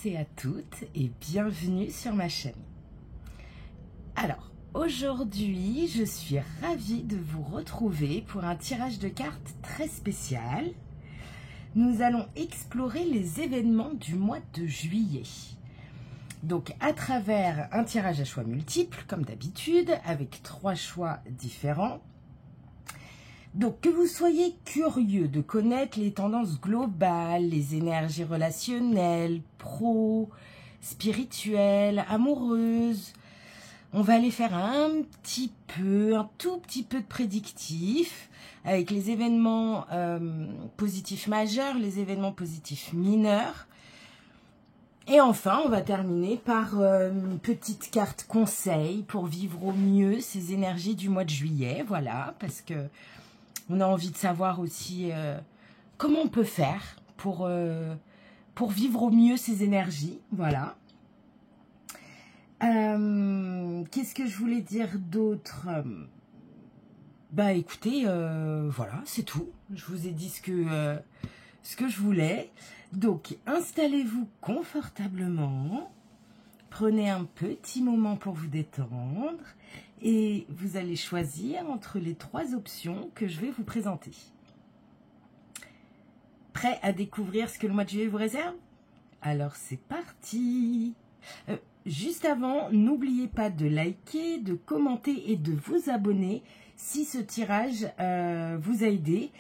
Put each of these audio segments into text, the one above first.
et à toutes et bienvenue sur ma chaîne. Alors, aujourd'hui, je suis ravie de vous retrouver pour un tirage de cartes très spécial. Nous allons explorer les événements du mois de juillet. Donc, à travers un tirage à choix multiples, comme d'habitude, avec 3 choix différents. Donc, que vous soyez curieux de connaître les tendances globales, les énergies relationnelles, pro, spirituelles, amoureuses, on va aller faire un tout petit peu de prédictif avec les événements positifs majeurs, les événements positifs mineurs. Et enfin, on va terminer par une petite carte conseil pour vivre au mieux ces énergies du mois de juillet. Voilà, parce que on a envie de savoir aussi comment on peut faire pour vivre au mieux ces énergies. Voilà. Qu'est-ce que je voulais dire d'autre? Bah écoutez, voilà, c'est tout. Je vous ai dit ce que je voulais. Donc, installez-vous confortablement. Prenez un petit moment pour vous détendre. Et vous allez choisir entre les 3 options que je vais vous présenter. Prêt à découvrir ce que le mois de juillet vous réserve? Alors c'est parti! Juste avant, n'oubliez pas de liker, de commenter et de vous abonner si ce tirage vous a aidé.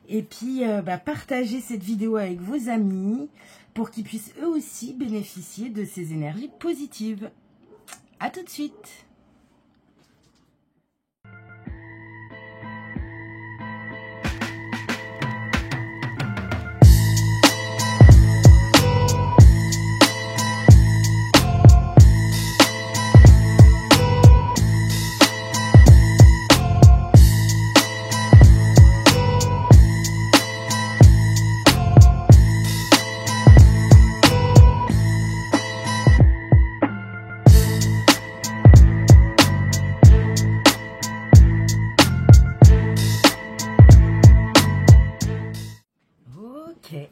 Et puis, partagez cette vidéo avec vos amis pour qu'ils puissent eux aussi bénéficier de ces énergies positives. À tout de suite!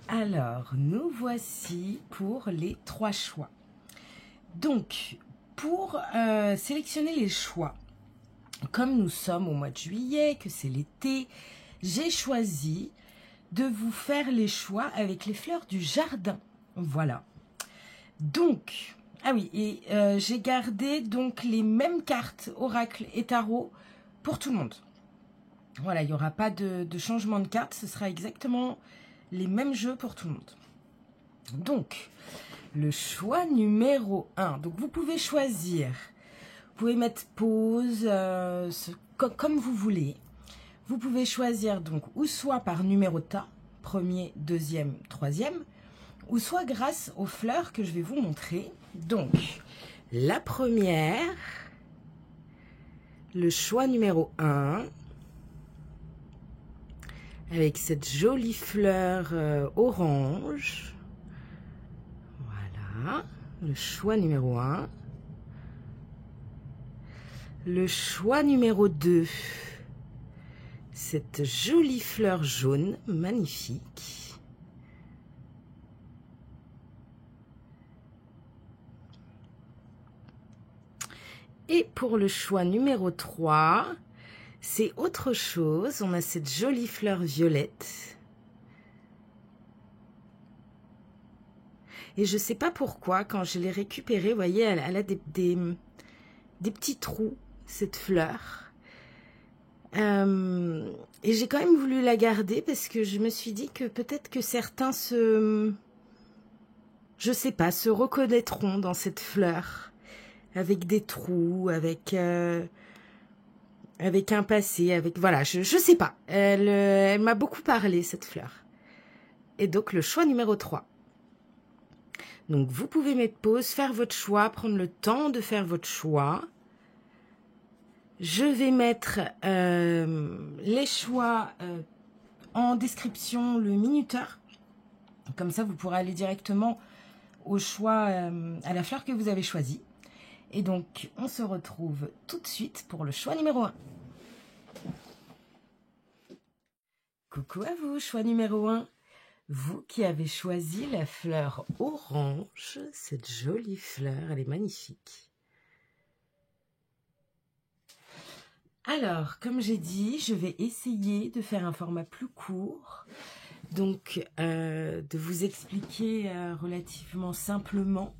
Alors, nous voici pour les 3 choix. Donc, pour sélectionner les choix, comme nous sommes au mois de juillet, que c'est l'été, j'ai choisi de vous faire les choix avec les fleurs du jardin. Voilà. Donc, ah oui, et j'ai gardé donc les mêmes cartes oracle et tarot pour tout le monde. Voilà, il n'y aura pas de changement de carte, ce sera exactement les mêmes jeux pour tout le monde. Donc, le choix numéro 1. Donc, vous pouvez choisir. Vous pouvez mettre pause, comme vous voulez. Vous pouvez choisir donc ou soit par numéro de tas, premier, deuxième, troisième, ou soit grâce aux fleurs que je vais vous montrer. Donc, la première, le choix numéro 1. Avec cette jolie fleur orange. Voilà, le choix numéro 1. Le choix numéro 2. Cette jolie fleur jaune, magnifique. Et pour le choix numéro 3... c'est autre chose, on a cette jolie fleur violette. Et je ne sais pas pourquoi, quand je l'ai récupérée, vous voyez, elle a des petits trous, cette fleur. Et j'ai quand même voulu la garder parce que je me suis dit que peut-être que certains se reconnaîtront dans cette fleur. Avec des trous, avec un passé, voilà, je sais pas. Elle m'a beaucoup parlé, cette fleur. Et donc, le choix numéro 3. Donc, vous pouvez mettre pause, faire votre choix, prendre le temps de faire votre choix. Je vais mettre les choix en description, le minuteur. Comme ça, vous pourrez aller directement au choix, à la fleur que vous avez choisie. Et donc, on se retrouve tout de suite pour le choix numéro 1. Coucou à vous, choix numéro 1. vous qui avez choisi la fleur orange, cette jolie fleur, elle est magnifique. Alors, comme j'ai dit, je vais essayer de faire un format plus court, donc de vous expliquer relativement simplement,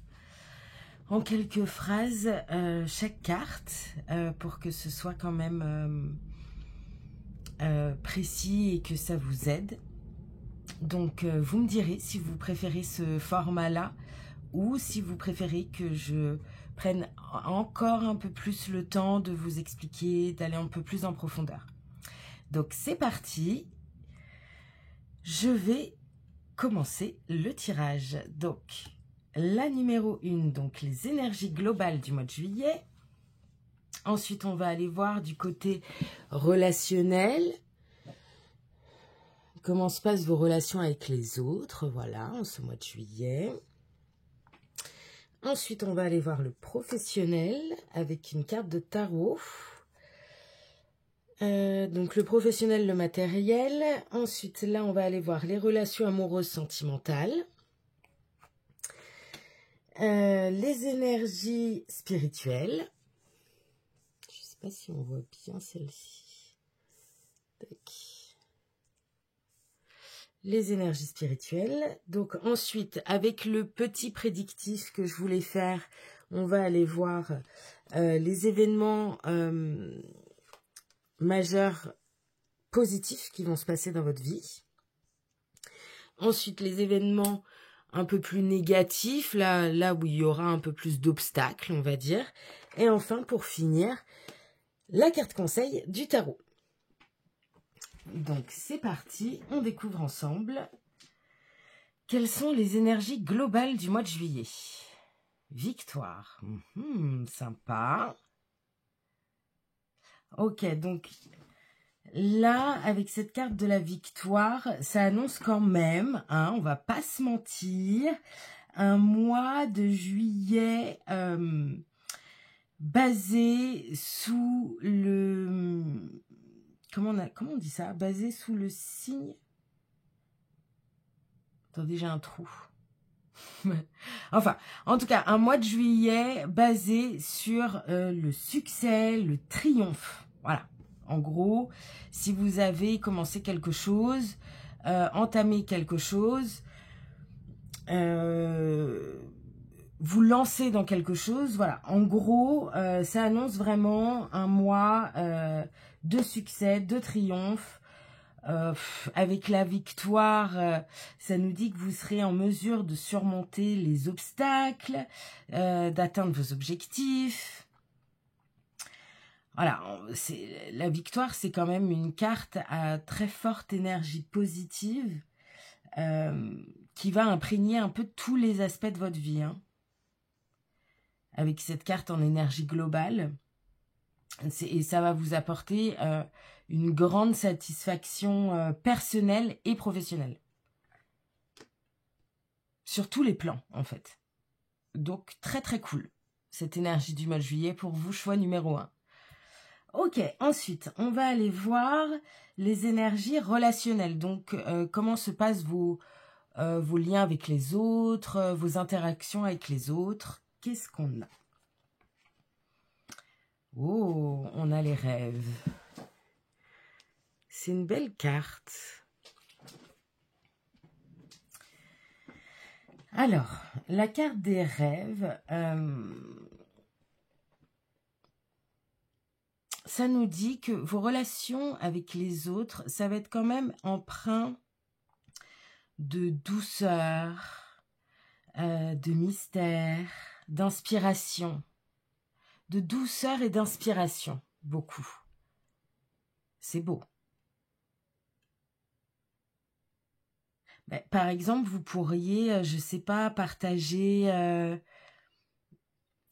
en quelques phrases, chaque carte, pour que ce soit quand même précis et que ça vous aide. Donc, vous me direz si vous préférez ce format-là ou si vous préférez que je prenne encore un peu plus le temps de vous expliquer, d'aller un peu plus en profondeur. Donc, c'est parti. Je vais commencer le tirage. Donc, la numéro 1, donc les énergies globales du mois de juillet. Ensuite, on va aller voir du côté relationnel. Comment se passent vos relations avec les autres, voilà, en ce mois de juillet. Ensuite, on va aller voir le professionnel avec une carte de tarot. Donc, le professionnel, le matériel. Ensuite, là, on va aller voir les relations amoureuses sentimentales. Les énergies spirituelles. Je ne sais pas si on voit bien celle-ci. Les énergies spirituelles. Donc ensuite, avec le petit prédictif que je voulais faire, on va aller voir les événements majeurs positifs qui vont se passer dans votre vie. Ensuite, les événements un peu plus négatifs, là où il y aura un peu plus d'obstacles, on va dire. Et enfin, pour finir, la carte conseil du tarot. Donc, c'est parti, on découvre ensemble quelles sont les énergies globales du mois de juillet. Victoire, sympa. Ok, donc là, avec cette carte de la victoire, ça annonce quand même, on va pas se mentir, un mois de juillet basé sous le... Comment on dit ça? Basé sous le signe... Attendez, j'ai un trou. Enfin, en tout cas, un mois de juillet basé sur le succès, le triomphe. Voilà. En gros, si vous avez commencé quelque chose, entamé quelque chose, vous lancez dans quelque chose, voilà. En gros, ça annonce vraiment un mois de succès, de triomphe. Avec la victoire, ça nous dit que vous serez en mesure de surmonter les obstacles, d'atteindre vos objectifs. Voilà, la victoire, c'est quand même une carte à très forte énergie positive qui va imprégner un peu tous les aspects de votre vie. Avec cette carte en énergie globale. Et ça va vous apporter une grande satisfaction personnelle et professionnelle. Sur tous les plans, en fait. Donc, très très cool. Cette énergie du mois de juillet pour vous, choix numéro 1. Ok, ensuite, on va aller voir les énergies relationnelles. Donc, comment se passent vos liens avec les autres, vos interactions avec les autres. Qu'est-ce qu'on a? Oh, on a les rêves. C'est une belle carte. Alors, la carte des rêves, ça nous dit que vos relations avec les autres, ça va être quand même empreint de douceur, de mystère, d'inspiration. De douceur et d'inspiration, beaucoup. C'est beau. Par exemple, vous pourriez, je ne sais pas, partager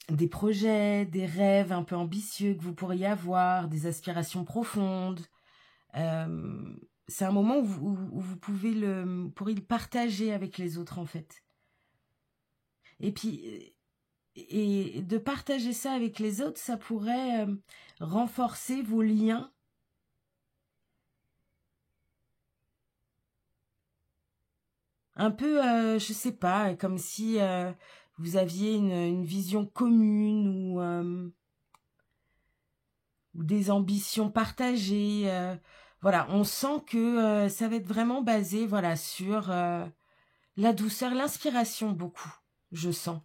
des projets, des rêves un peu ambitieux que vous pourriez avoir, des aspirations profondes. C'est un moment où vous pourriez le partager avec les autres, en fait. Et puis, et de partager ça avec les autres, ça pourrait renforcer vos liens. un peu, je sais pas, comme si vous aviez une vision commune ou des ambitions partagées. Voilà, on sent que ça va être vraiment basé, voilà, sur la douceur, l'inspiration beaucoup, je sens.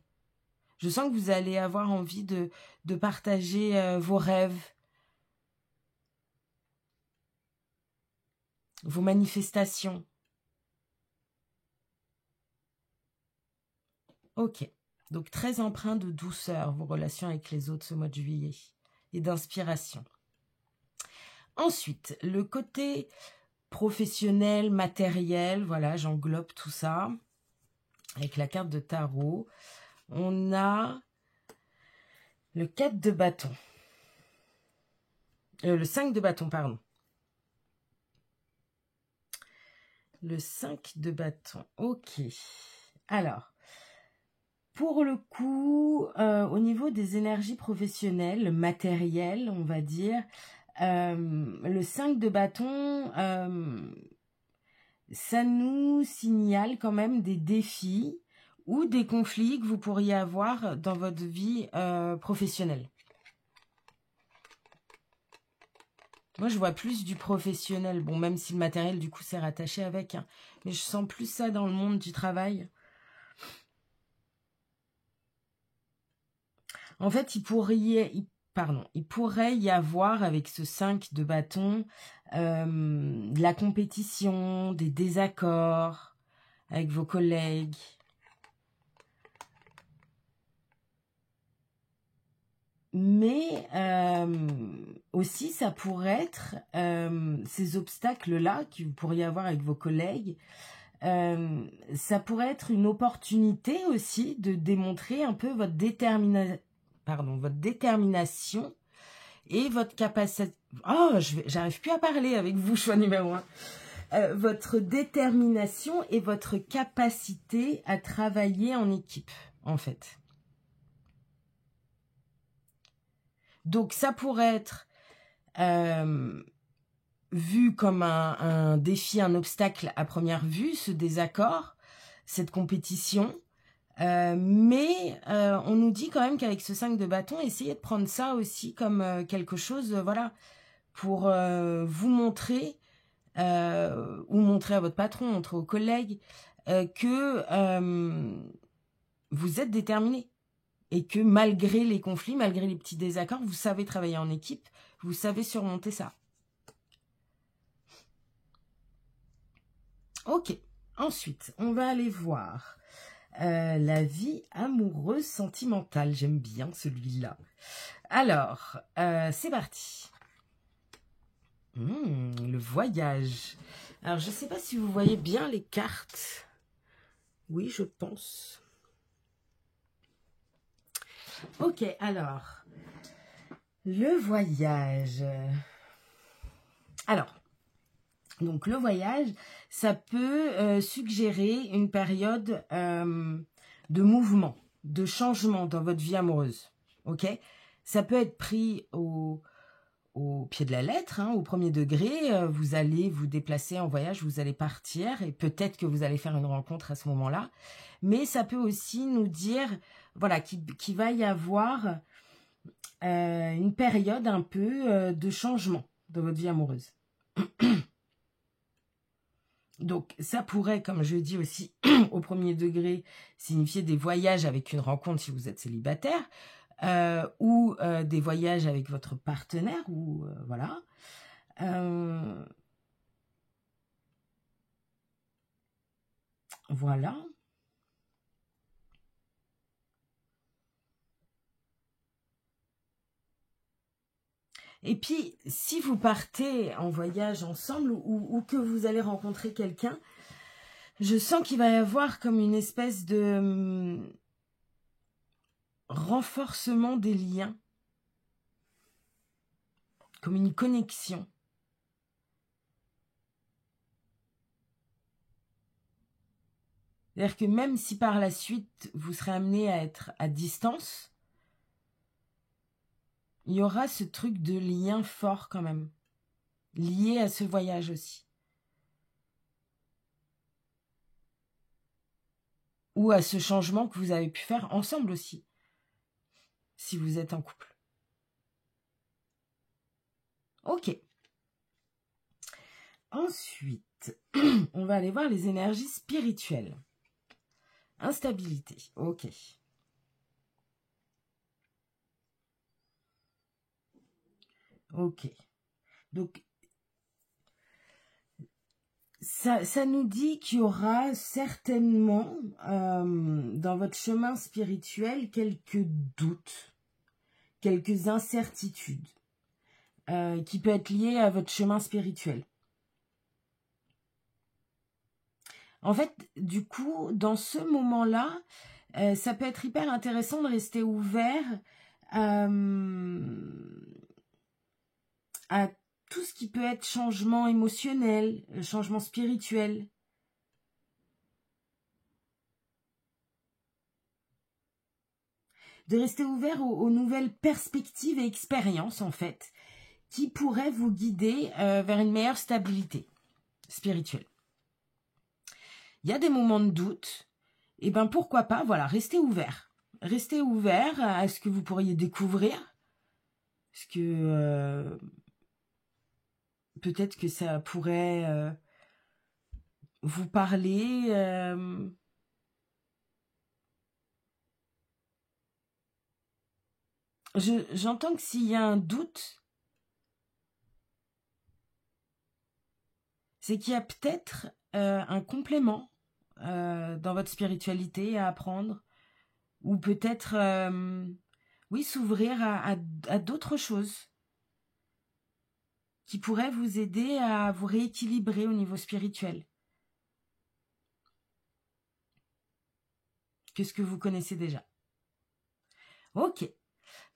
Je sens que vous allez avoir envie de partager vos rêves, vos manifestations. Ok, donc très empreint de douceur, vos relations avec les autres ce mois de juillet, et d'inspiration. Ensuite, le côté professionnel, matériel, voilà, j'englobe tout ça. Avec la carte de tarot, on a le 4 de bâton. Le 5 de bâton, pardon. Le 5 de bâton, ok. Alors, pour le coup, au niveau des énergies professionnelles, matérielles, on va dire, le 5 de bâton, ça nous signale quand même des défis ou des conflits que vous pourriez avoir dans votre vie professionnelle. Moi, je vois plus du professionnel. Bon, même si le matériel, du coup, c'est rattaché avec. Hein, mais je sens plus ça dans le monde du travail. En fait, il pourrait y avoir avec ce 5 de bâton de la compétition, des désaccords avec vos collègues. Mais aussi, ça pourrait être ces obstacles-là que vous pourriez avoir avec vos collègues. Ça pourrait être une opportunité aussi de démontrer un peu votre détermination et votre capacité. Oh, j'arrive plus à parler avec vous, choix numéro 1. Votre détermination et votre capacité à travailler en équipe, en fait. Donc, ça pourrait être vu comme un défi, un obstacle à première vue, ce désaccord, cette compétition. Mais on nous dit quand même qu'avec ce 5 de bâton, essayez de prendre ça aussi comme quelque chose, voilà, pour vous montrer, ou montrer à votre patron, montrer aux collègues, que vous êtes déterminé. Et que malgré les conflits, malgré les petits désaccords, vous savez travailler en équipe, vous savez surmonter ça. Ok, ensuite, on va aller voir la vie amoureuse sentimentale. J'aime bien celui-là. Alors, c'est parti. Le voyage. Alors, je ne sais pas si vous voyez bien les cartes. Oui, je pense. Ok, alors, le voyage. Alors, donc le voyage, ça peut suggérer une période de mouvement, de changement dans votre vie amoureuse. Ok, ça peut être pris au pied de la lettre, hein, au premier degré. Vous allez vous déplacer en voyage, vous allez partir et peut-être que vous allez faire une rencontre à ce moment-là. Mais ça peut aussi nous dire, voilà, qu'il va y avoir une période un peu de changement dans votre vie amoureuse. Donc, ça pourrait, comme je dis aussi, au premier degré, signifier des voyages avec une rencontre si vous êtes célibataire, ou des voyages avec votre partenaire, ou voilà. Voilà. Et puis, si vous partez en voyage ensemble ou que vous allez rencontrer quelqu'un, je sens qu'il va y avoir comme une espèce de renforcement des liens, comme une connexion. C'est-à-dire que même si par la suite, vous serez amené à être à distance, il y aura ce truc de lien fort quand même, lié à ce voyage aussi. ou à ce changement que vous avez pu faire ensemble aussi, si vous êtes en couple. Ok. Ensuite, on va aller voir les énergies spirituelles. Instabilité, ok. Ok. Donc, ça nous dit qu'il y aura certainement dans votre chemin spirituel quelques doutes, quelques incertitudes qui peuvent être liées à votre chemin spirituel. En fait, du coup, dans ce moment-là, ça peut être hyper intéressant de rester ouvert à tout ce qui peut être changement émotionnel, changement spirituel. De rester ouvert aux nouvelles perspectives et expériences, en fait, qui pourraient vous guider vers une meilleure stabilité spirituelle. Il y a des moments de doute, et ben pourquoi pas, voilà, restez ouvert. Restez ouvert à ce que vous pourriez découvrir, parce que peut-être que ça pourrait vous parler. J'entends que s'il y a un doute, c'est qu'il y a peut-être un complément dans votre spiritualité à apprendre, ou peut-être, oui, s'ouvrir à d'autres choses qui pourraient vous aider à vous rééquilibrer au niveau spirituel que ce que vous connaissez déjà. Ok,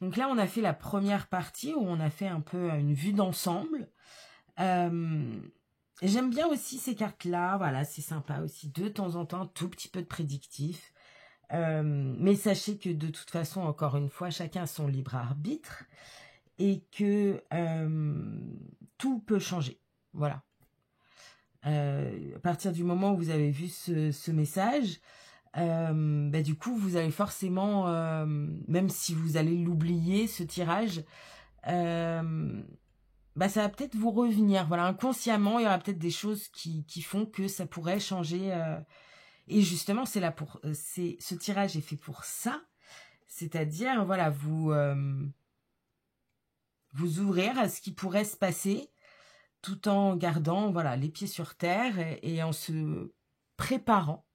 donc là on a fait la première partie où on a fait un peu une vue d'ensemble. J'aime bien aussi ces cartes-là, voilà, c'est sympa aussi, de temps en temps, un tout petit peu de prédictif. Mais sachez que de toute façon, encore une fois, chacun a son libre arbitre et que tout peut changer. Voilà. À partir du moment où vous avez vu ce message, bah, du coup, vous allez forcément, même si vous allez l'oublier, ce tirage, bah, ça va peut-être vous revenir. Voilà, inconsciemment, il y aura peut-être des choses qui font que ça pourrait changer. Et justement, c'est là pour, ce tirage est fait pour ça. C'est-à-dire, voilà, vous ouvrir à ce qui pourrait se passer tout en gardant, voilà, les pieds sur terre et en se préparant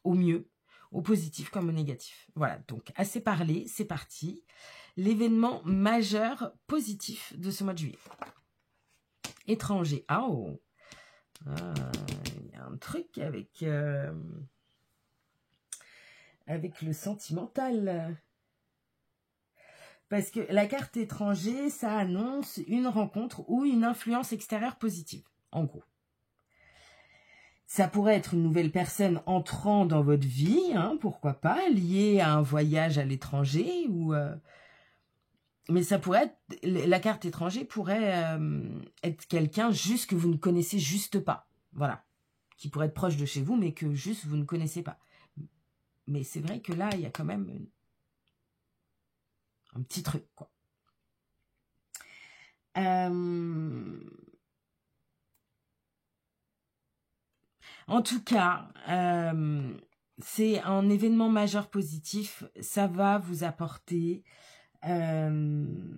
au mieux, au positif comme au négatif. Voilà, donc assez parlé, c'est parti. L'événement majeur positif de ce mois de juillet. Étranger. Oh, il y a un truc avec le sentimental. Parce que la carte étranger, ça annonce une rencontre ou une influence extérieure positive, en gros. Ça pourrait être une nouvelle personne entrant dans votre vie, hein, pourquoi pas, liée à un voyage à l'étranger, ou mais ça pourrait être, la carte étranger pourrait être quelqu'un juste que vous ne connaissez juste pas, voilà, qui pourrait être proche de chez vous, mais que juste vous ne connaissez pas. Mais c'est vrai que là, il y a quand même un petit truc, quoi. En tout cas, c'est un événement majeur positif. Ça va vous apporter une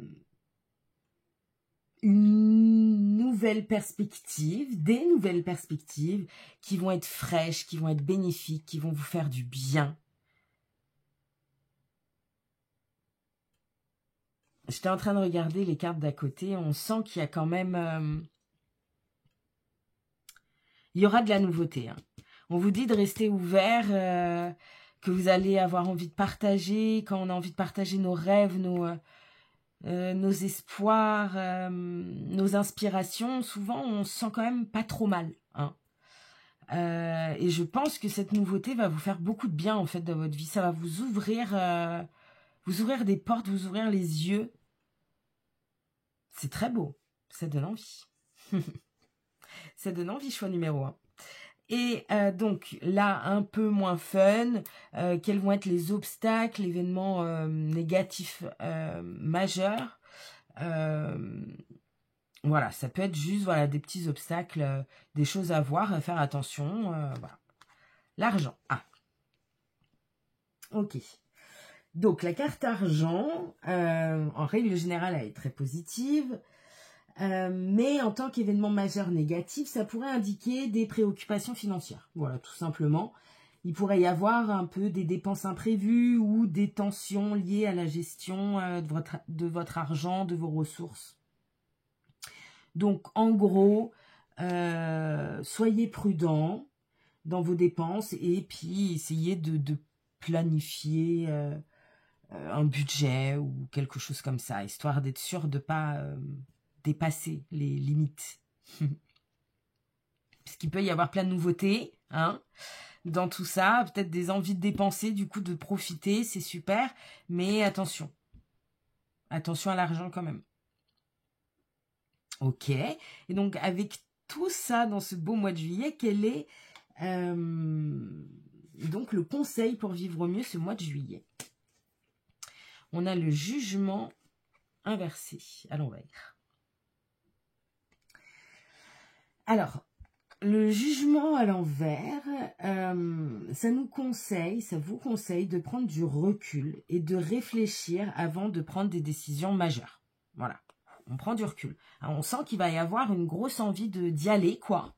nouvelle perspective, des nouvelles perspectives qui vont être fraîches, qui vont être bénéfiques, qui vont vous faire du bien. J'étais en train de regarder les cartes d'à côté. On sent qu'il y a quand même... il y aura de la nouveauté. Hein. On vous dit de rester ouvert, que vous allez avoir envie de partager, quand on a envie de partager nos rêves, nos espoirs, nos inspirations. Souvent, on se sent quand même pas trop mal. Hein. Et je pense que cette nouveauté va vous faire beaucoup de bien en fait dans votre vie. Ça va vous ouvrir des portes, vous ouvrir les yeux. C'est très beau. Ça donne envie. Ça donne envie, choix numéro 1. Et donc là, un peu moins fun, quels vont être les obstacles, événements négatifs majeurs. Voilà, ça peut être juste voilà, des petits obstacles, des choses à voir, à faire attention. Voilà. L'argent. Ah, ok. Donc la carte argent, en règle générale, elle est très positive. Mais en tant qu'événement majeur négatif, ça pourrait indiquer des préoccupations financières. Voilà, tout simplement. Il pourrait y avoir un peu des dépenses imprévues ou des tensions liées à la gestion de votre argent, de vos ressources. Donc, en gros, soyez prudent dans vos dépenses et puis essayez de planifier un budget ou quelque chose comme ça, histoire d'être sûr de ne pas dépasser les limites. Parce qu'il peut y avoir plein de nouveautés, hein, dans tout ça, peut-être des envies de dépenser, du coup de profiter, c'est super, mais attention. Attention à l'argent quand même. Ok, et donc avec tout ça dans ce beau mois de juillet, quel est donc le conseil pour vivre mieux ce mois de juillet? On a le jugement inversé à l'envers. Alors, le jugement à l'envers, ça vous conseille de prendre du recul et de réfléchir avant de prendre des décisions majeures. Voilà, on prend du recul. Alors, on sent qu'il va y avoir une grosse envie d'y aller, quoi.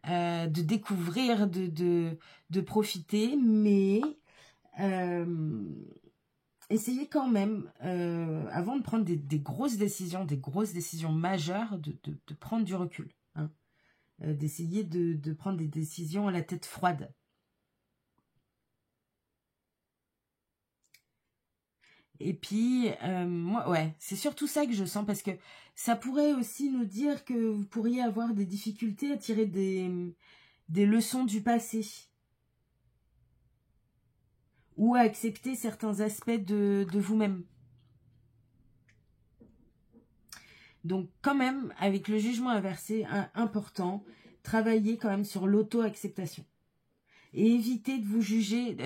De découvrir, de profiter, mais essayez quand même, avant de prendre des grosses décisions majeures, de prendre du recul. Hein. D'essayer de prendre des décisions à la tête froide. Et puis, moi, ouais, c'est surtout ça que je sens, parce que ça pourrait aussi nous dire que vous pourriez avoir des difficultés à tirer des leçons du passé. Ou à accepter certains aspects de vous-même. Donc, quand même, avec le jugement inversé, important, travaillez quand même sur l'auto-acceptation. Et évitez de vous juger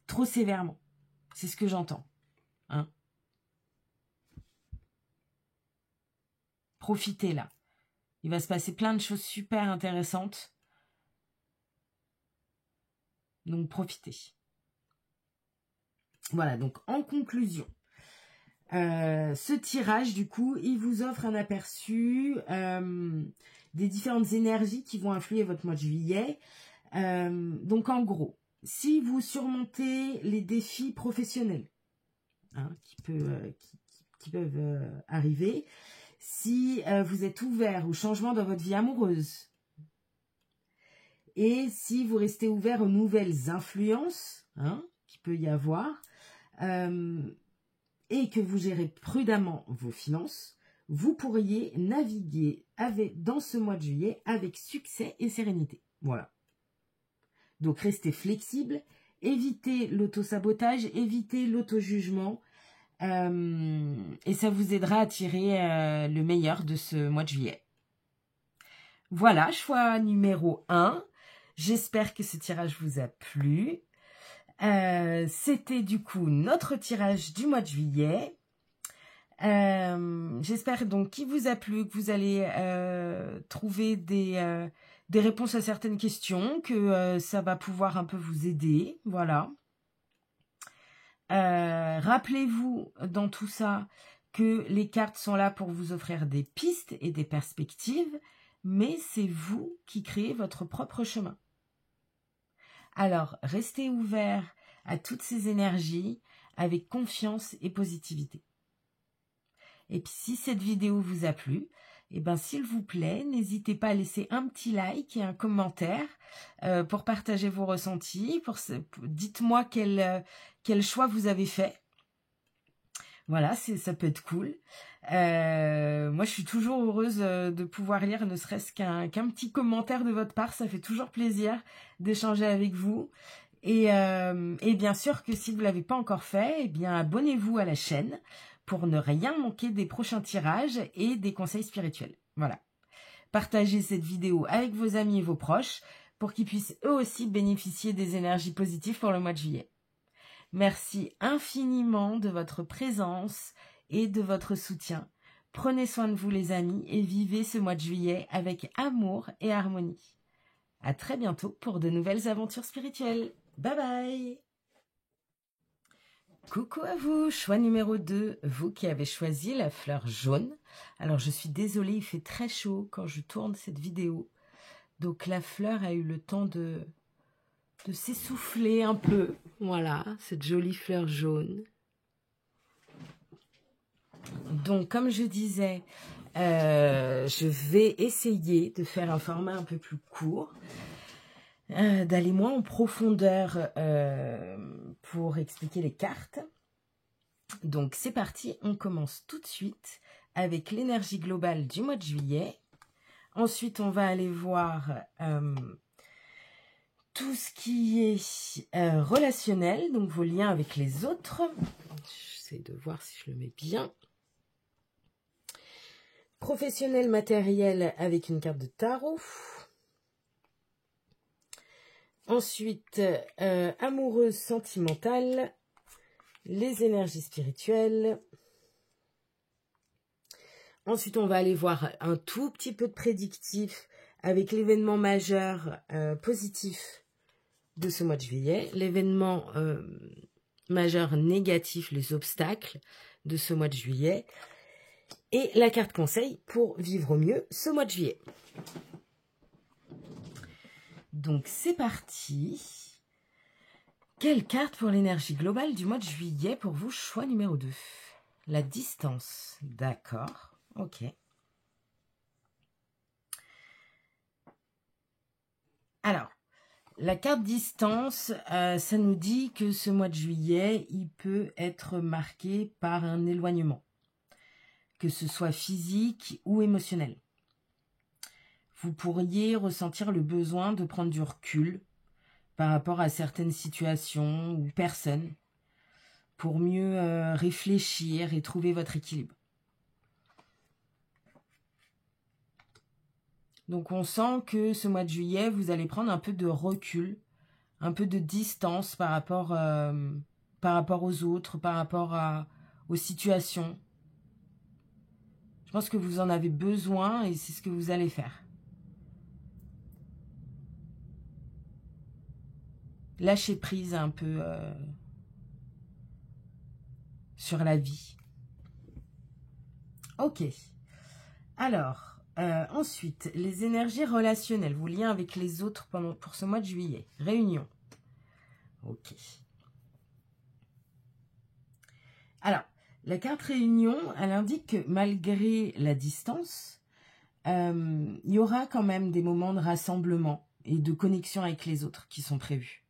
trop sévèrement. C'est ce que j'entends. Hein. Profitez là. Il va se passer plein de choses super intéressantes. Donc, profitez. Voilà, donc en conclusion, ce tirage, du coup, il vous offre un aperçu des différentes énergies qui vont influer votre mois de juillet. Donc, en gros, si vous surmontez les défis professionnels hein, qui peuvent arriver, si vous êtes ouvert au changement dans votre vie amoureuse, et si vous restez ouvert aux nouvelles influences hein, qu'il peut y avoir, et que vous gérez prudemment vos finances, vous pourriez naviguer dans ce mois de juillet avec succès et sérénité. Voilà. Donc, restez flexible, évitez l'auto-sabotage, évitez l'auto-jugement, et ça vous aidera à tirer le meilleur de ce mois de juillet. Voilà, choix numéro 1. J'espère que ce tirage vous a plu. C'était du coup notre tirage du mois de juillet. J'espère donc qu'il vous a plu, que vous allez trouver des réponses à certaines questions, que ça va pouvoir un peu vous aider. Voilà. Rappelez-vous dans tout ça que les cartes sont là pour vous offrir des pistes et des perspectives, mais c'est vous qui créez votre propre chemin. Alors, restez ouvert à toutes ces énergies avec confiance et positivité. Et puis, si cette vidéo vous a plu, eh ben, s'il vous plaît, n'hésitez pas à laisser un petit like et un commentaire pour partager vos ressentis. Dites-moi quel choix vous avez fait. Voilà, ça peut être cool. Moi, je suis toujours heureuse de pouvoir lire ne serait-ce qu'un petit commentaire de votre part. Ça fait toujours plaisir d'échanger avec vous. Et bien sûr que si vous ne l'avez pas encore fait, eh bien, abonnez-vous à la chaîne pour ne rien manquer des prochains tirages et des conseils spirituels. Voilà. Partagez cette vidéo avec vos amis et vos proches pour qu'ils puissent eux aussi bénéficier des énergies positives pour le mois de juillet. Merci infiniment de votre présence et de votre soutien. Prenez soin de vous les amis et vivez ce mois de juillet avec amour et harmonie. À très bientôt pour de nouvelles aventures spirituelles. Bye bye! Coucou à vous, choix numéro 2, vous qui avez choisi la fleur jaune. Alors je suis désolée, il fait très chaud quand je tourne cette vidéo. Donc la fleur a eu le temps de s'essouffler un peu. Voilà, cette jolie fleur jaune. Donc comme je disais, je vais essayer de faire un format un peu plus court. D'aller moins en profondeur pour expliquer les cartes. Donc c'est parti, on commence tout de suite avec l'énergie globale du mois de juillet. Ensuite, on va aller voir tout ce qui est relationnel, donc vos liens avec les autres. J'essaie de voir si je le mets bien. Professionnel, matériel avec une carte de tarot. Ensuite, amoureuse, sentimentale, les énergies spirituelles. Ensuite, on va aller voir un tout petit peu de prédictif avec l'événement majeur positif de ce mois de juillet, l'événement majeur négatif, les obstacles de ce mois de juillet, et la carte conseil pour vivre au mieux ce mois de juillet. Donc, c'est parti. Quelle carte pour l'énergie globale du mois de juillet pour vous, choix numéro 2? La distance. D'accord. Ok. Alors, la carte distance, ça nous dit que ce mois de juillet, il peut être marqué par un éloignement, que ce soit physique ou émotionnel. Vous pourriez ressentir le besoin de prendre du recul par rapport à certaines situations ou personnes pour mieux réfléchir et trouver votre équilibre. Donc on sent que ce mois de juillet, vous allez prendre un peu de recul, un peu de distance par rapport aux autres, par rapport aux situations. Je pense que vous en avez besoin et c'est ce que vous allez faire. Lâcher prise un peu sur la vie. Ok. Alors, ensuite, les énergies relationnelles, vos liens avec les autres pour ce mois de juillet. Réunion. Ok. Alors, la carte réunion, elle indique que malgré la distance, il y aura quand même des moments de rassemblement et de connexion avec les autres qui sont prévus.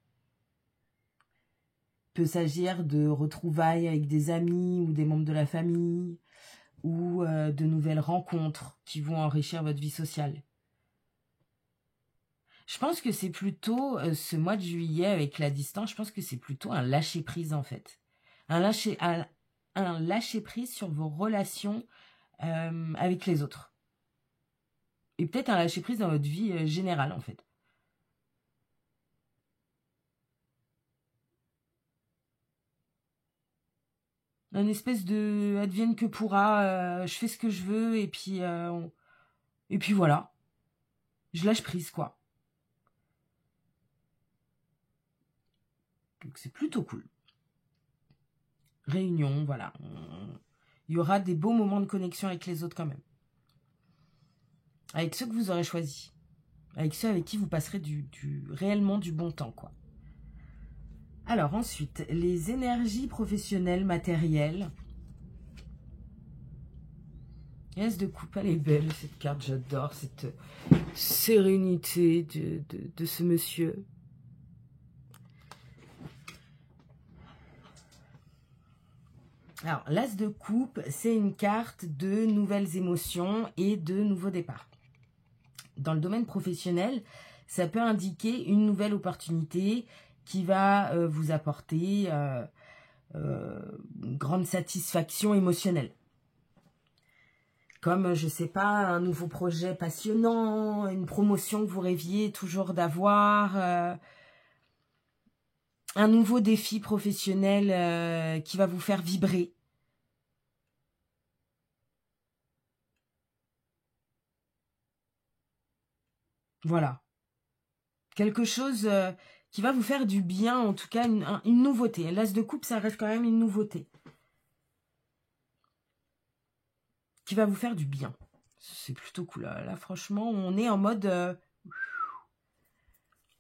Il peut s'agir de retrouvailles avec des amis ou des membres de la famille ou de nouvelles rencontres qui vont enrichir votre vie sociale. Je pense que c'est plutôt, ce mois de juillet avec la distance, je pense que c'est plutôt un lâcher-prise en fait. Un lâcher-prise sur vos relations avec les autres. Et peut-être un lâcher-prise dans votre vie générale en fait. Un espèce de advienne que pourra, je fais ce que je veux et puis voilà. Je lâche prise quoi. Donc c'est plutôt cool. Réunion, voilà. Il y aura des beaux moments de connexion avec les autres quand même. Avec ceux que vous aurez choisis. Avec ceux avec qui vous passerez réellement du bon temps, quoi. Alors ensuite, les énergies professionnelles, matérielles. As de coupe, elle est belle cette carte, j'adore cette sérénité de ce monsieur. Alors, l'As de coupe, c'est une carte de nouvelles émotions et de nouveaux départs. Dans le domaine professionnel, ça peut indiquer une nouvelle opportunité qui va vous apporter une grande satisfaction émotionnelle. Comme, je sais pas, un nouveau projet passionnant, une promotion que vous rêviez toujours d'avoir, un nouveau défi professionnel qui va vous faire vibrer. Voilà. Quelque chose qui va vous faire du bien, en tout cas une nouveauté. L'as de coupe, ça reste quand même une nouveauté. Qui va vous faire du bien. C'est plutôt cool. Là, franchement, on est en mode...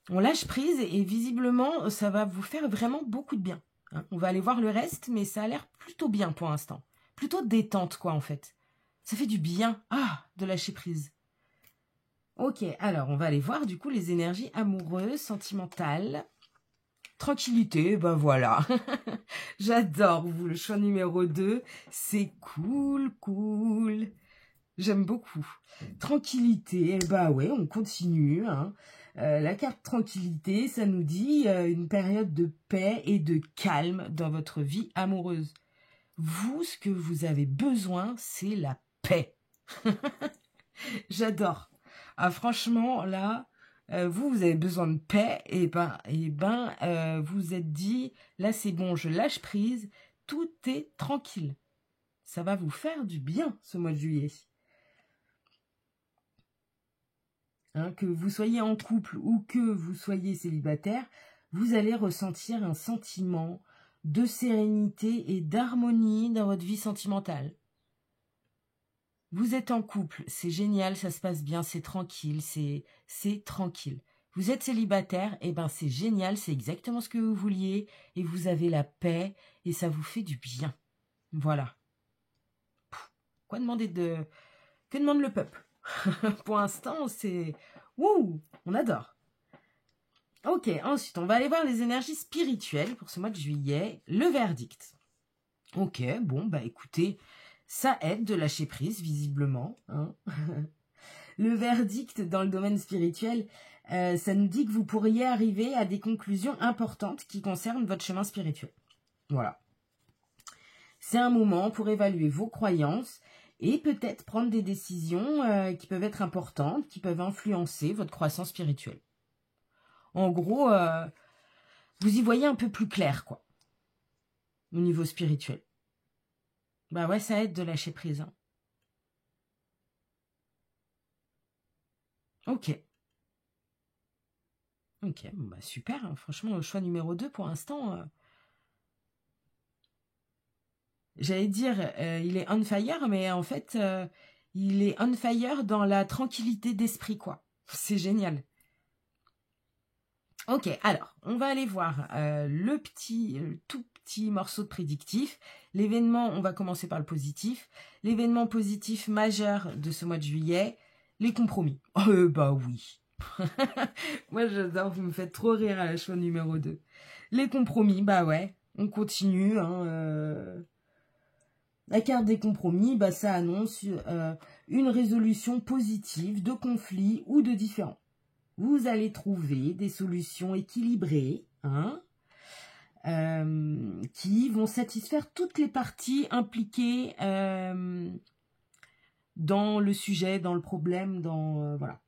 on lâche prise et visiblement, ça va vous faire vraiment beaucoup de bien. Hein, on va aller voir le reste, mais ça a l'air plutôt bien pour l'instant. Plutôt détente, quoi, en fait. Ça fait du bien. Ah, de lâcher prise. Ok, alors, on va aller voir, du coup, les énergies amoureuses, sentimentales. Tranquillité, ben voilà. J'adore, vous, le choix numéro 2. C'est cool, cool. J'aime beaucoup. Tranquillité, bah ouais, on continue. Hein. La carte tranquillité, ça nous dit une période de paix et de calme dans votre vie amoureuse. Vous, ce que vous avez besoin, c'est la paix. J'adore. Ah, franchement, là, vous avez besoin de paix, vous vous êtes dit, là c'est bon, je lâche prise, tout est tranquille. Ça va vous faire du bien ce mois de juillet. Hein, que vous soyez en couple ou que vous soyez célibataire, vous allez ressentir un sentiment de sérénité et d'harmonie dans votre vie sentimentale. Vous êtes en couple, c'est génial, ça se passe bien, c'est tranquille, c'est tranquille. Vous êtes célibataire, et ben c'est génial, c'est exactement ce que vous vouliez, et vous avez la paix, et ça vous fait du bien. Voilà. Quoi demander que demande le peuple? Pour l'instant, c'est... Wouh, on adore. Ok, ensuite, on va aller voir les énergies spirituelles pour ce mois de juillet. Le verdict. Ok, bon, bah écoutez, ça aide de lâcher prise, visiblement. Hein. Le verdict dans le domaine spirituel, ça nous dit que vous pourriez arriver à des conclusions importantes qui concernent votre chemin spirituel. Voilà. C'est un moment pour évaluer vos croyances et peut-être prendre des décisions qui peuvent être importantes, qui peuvent influencer votre croissance spirituelle. En gros, vous y voyez un peu plus clair, quoi, au niveau spirituel. Bah ouais, ça aide de lâcher prise. Hein. Ok. Ok, bon bah super. Hein. Franchement, le choix numéro 2 pour l'instant... J'allais dire, il est on fire, mais en fait, il est on fire dans la tranquillité d'esprit, quoi. C'est génial. Ok, alors, on va aller voir le tout petit morceau de prédictif. L'événement, on va commencer par le positif. L'événement positif majeur de ce mois de juillet, les compromis. Bah oui. Moi, j'adore, vous me faites trop rire à la choix numéro 2. Les compromis, bah ouais, on continue, hein, La carte des compromis, bah, ça annonce une résolution positive de conflits ou de différends. Vous allez trouver des solutions équilibrées, hein, qui vont satisfaire toutes les parties impliquées dans le sujet, dans le problème, voilà.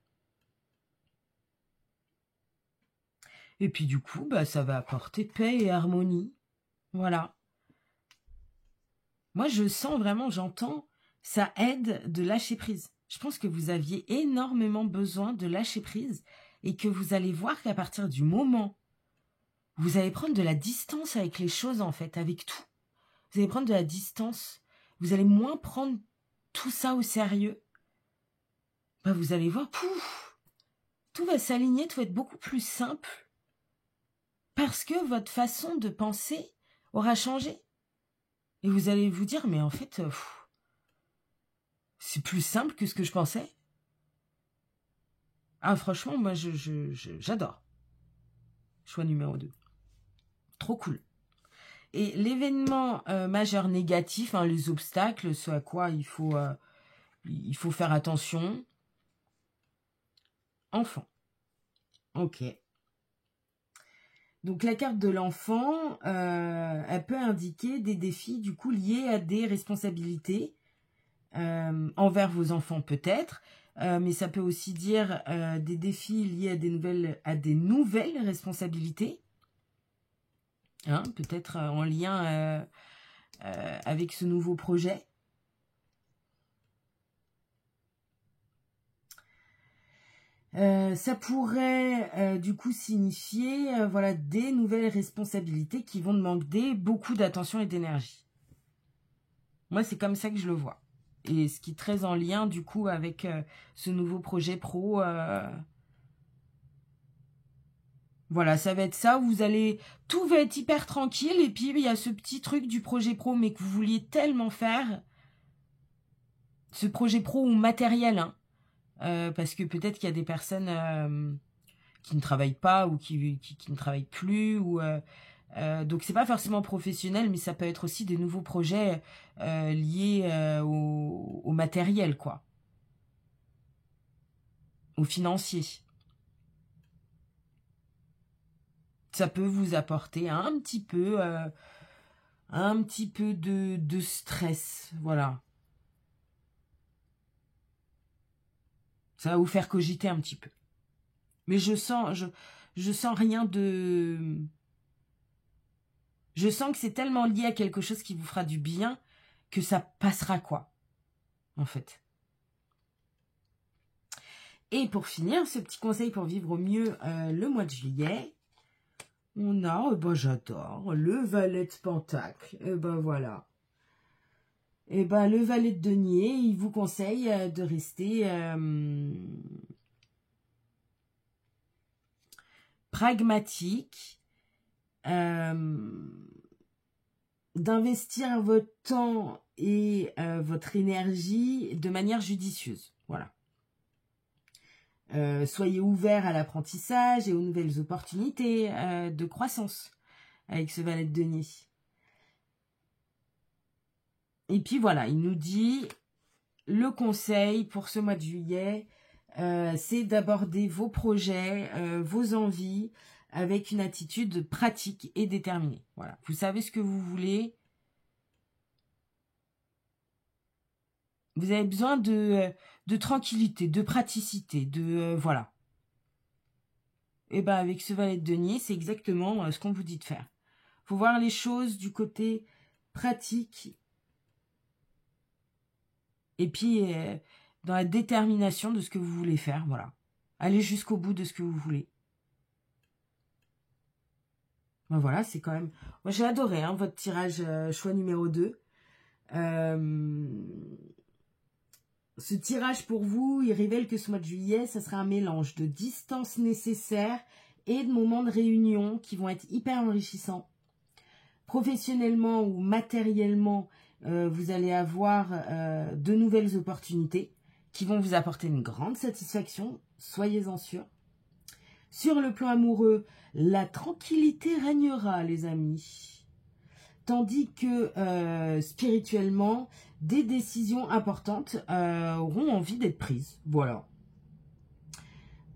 Et puis du coup, bah, ça va apporter paix et harmonie. Voilà. Moi, je sens vraiment, j'entends, ça aide de lâcher prise. Je pense que vous aviez énormément besoin de lâcher prise et que vous allez voir qu'à partir du moment où vous allez prendre de la distance avec les choses, en fait, avec tout. Vous allez prendre de la distance. Vous allez moins prendre tout ça au sérieux. Bah, vous allez voir, pouf, tout va s'aligner, tout va être beaucoup plus simple parce que votre façon de penser aura changé. Et vous allez vous dire, mais en fait, c'est plus simple que ce que je pensais. Ah, franchement, moi, j'adore. Choix numéro 2. Trop cool. Et l'événement majeur négatif, hein, les obstacles, ce à quoi il faut faire attention. Enfant. Ok. Donc, la carte de l'enfant, elle peut indiquer des défis, du coup, liés à des responsabilités envers vos enfants peut-être, mais ça peut aussi dire des défis liés à des nouvelles responsabilités, hein, peut-être en lien avec ce nouveau projet. Ça pourrait du coup signifier voilà, des nouvelles responsabilités qui vont demander beaucoup d'attention et d'énergie. Moi, c'est comme ça que je le vois. Et ce qui est très en lien du coup avec ce nouveau projet pro. Voilà, ça va être ça. Vous allez, tout va être hyper tranquille. Et puis, il y a ce petit truc du projet pro, mais que vous vouliez tellement faire. Ce projet pro ou matériel, hein. Parce que peut-être qu'il y a des personnes qui ne travaillent pas ou qui ne travaillent plus. Donc, c'est pas forcément professionnel, mais ça peut être aussi des nouveaux projets liés au matériel, quoi. Au financier. Ça peut vous apporter un petit peu de stress, voilà. Ça va vous faire cogiter un petit peu. Mais je sens rien de... Je sens que c'est tellement lié à quelque chose qui vous fera du bien que ça passera, quoi, en fait. Et pour finir, ce petit conseil pour vivre au mieux le mois de juillet, on a, ben j'adore, le valet de pentacle. Et ben voilà. Et ben le valet de denier, il vous conseille de rester pragmatique, d'investir votre temps et votre énergie de manière judicieuse. Voilà. Soyez ouvert à l'apprentissage et aux nouvelles opportunités de croissance avec ce valet de denier. Et puis voilà, il nous dit, le conseil pour ce mois de juillet, c'est d'aborder vos projets, vos envies, avec une attitude pratique et déterminée. Voilà, vous savez ce que vous voulez. Vous avez besoin de tranquillité, de praticité, voilà. Et ben avec ce valet de denier, c'est exactement ce qu'on vous dit de faire. Faut voir les choses du côté pratique. Et puis, dans la détermination de ce que vous voulez faire, voilà. Allez jusqu'au bout de ce que vous voulez. Ben voilà, c'est quand même... Moi, j'ai adoré hein, votre tirage choix numéro 2. Ce tirage pour vous, il révèle que ce mois de juillet, ça sera un mélange de distance nécessaire et de moments de réunion qui vont être hyper enrichissants. Professionnellement ou matériellement, vous allez avoir de nouvelles opportunités qui vont vous apporter une grande satisfaction, soyez-en sûrs. Sur le plan amoureux, la tranquillité régnera, les amis. Tandis que spirituellement, des décisions importantes auront envie d'être prises. Voilà.